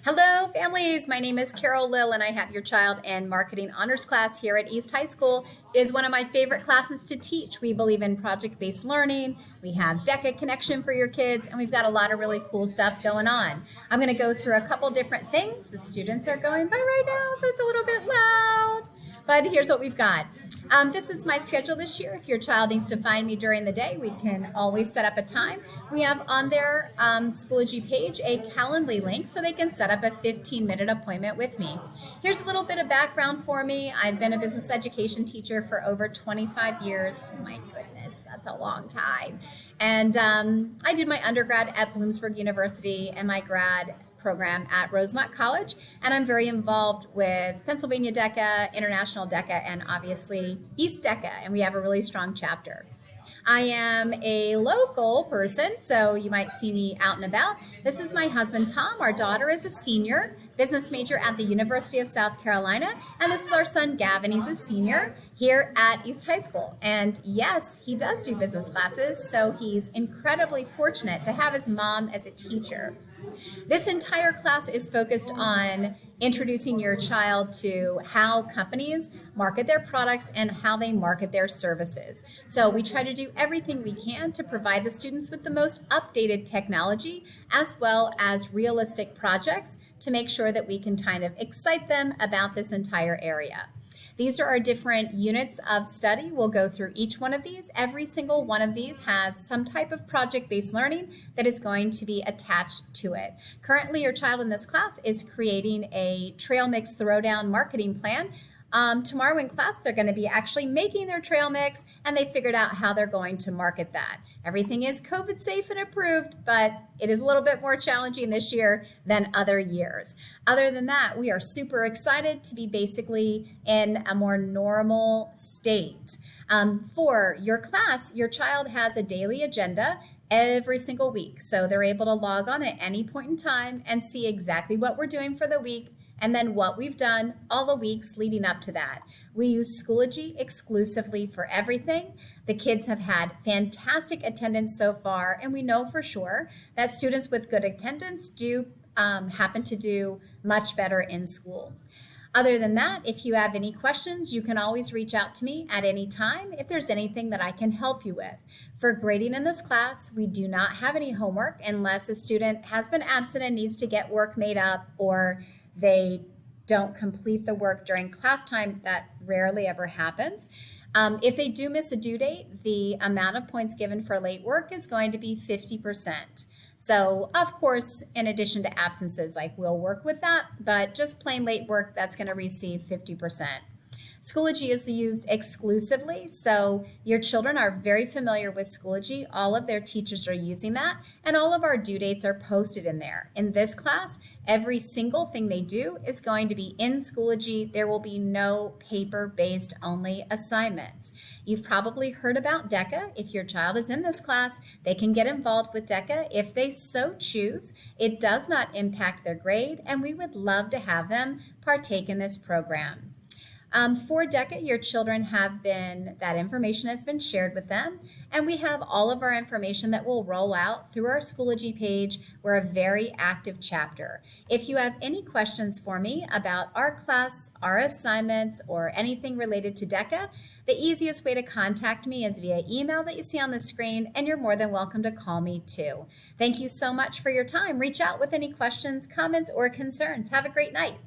Hello, families. My name is Carol Lill, and I have your child in marketing honors class here at East High School. It is one of my favorite classes to teach. We believe in project-based learning. We have DECA connection for your kids, and we've got a lot of really cool stuff going on. I'm going to go through a couple different things. The students are going by right now, so it's a little bit loud. But here's what we've got. This is my schedule this year. If your child needs to find me during the day, we can always set up a time. We have on their Schoology page a Calendly link so they can set up a 15-minute appointment with me. Here's a little bit of background for me. I've been a business education teacher for over 25 years. Oh my goodness, that's a long time. And I did my undergrad at Bloomsburg University and my grad program at Rosemont College, and I'm very involved with Pennsylvania DECA, International DECA, and obviously East DECA, and we have a really strong chapter. I am a local person, so you might see me out and about. This is my husband, Tom. Our daughter is a senior, business major at the University of South Carolina, and this is our son, Gavin. He's a senior here at East High School. And yes, he does do business classes, so he's incredibly fortunate to have his mom as a teacher. This entire class is focused on introducing your child to how companies market their products and how they market their services. So we try to do everything we can to provide the students with the most updated technology as well as realistic projects to make sure that we can kind of excite them about this entire area. These are our different units of study. We'll go through each one of these. Every single one of these has some type of project-based learning that is going to be attached to it. Currently, your child in this class is creating a trail mix throwdown marketing plan. Tomorrow in class, they're going to be actually making their trail mix, and they figured out how they're going to market that. Everything is COVID safe and approved, but it is a little bit more challenging this year than other years. Other than that, we are super excited to be basically in a more normal state. For your class, your child has a daily agenda every single week, so they're able to log on at any point in time and see exactly what we're doing for the week and then what we've done all the weeks leading up to that. We use Schoology exclusively for everything. The kids have had fantastic attendance so far, and we know for sure that students with good attendance do happen to do much better in school. Other than that, if you have any questions, you can always reach out to me at any time if there's anything that I can help you with. For grading in this class, we do not have any homework unless a student has been absent and needs to get work made up, or they don't complete the work during class time. That rarely ever happens. If they do miss a due date, the amount of points given for late work is going to be 50%. So of course, in addition to absences, like we'll work with that, but just plain late work, that's going to receive 50%. Schoology is used exclusively, so your children are very familiar with Schoology. All of their teachers are using that, and all of our due dates are posted in there. In this class, every single thing they do is going to be in Schoology. There will be no paper-based only assignments. You've probably heard about DECA. If your child is in this class, they can get involved with DECA if they so choose. It does not impact their grade, and we would love to have them partake in this program. For DECA, your children that information has been shared with them, and we have all of our information that will roll out through our Schoology page. We're a very active chapter. If you have any questions for me about our class, our assignments, or anything related to DECA, the easiest way to contact me is via email that you see on the screen, and you're more than welcome to call me too. Thank you so much for your time. Reach out with any questions, comments, or concerns. Have a great night.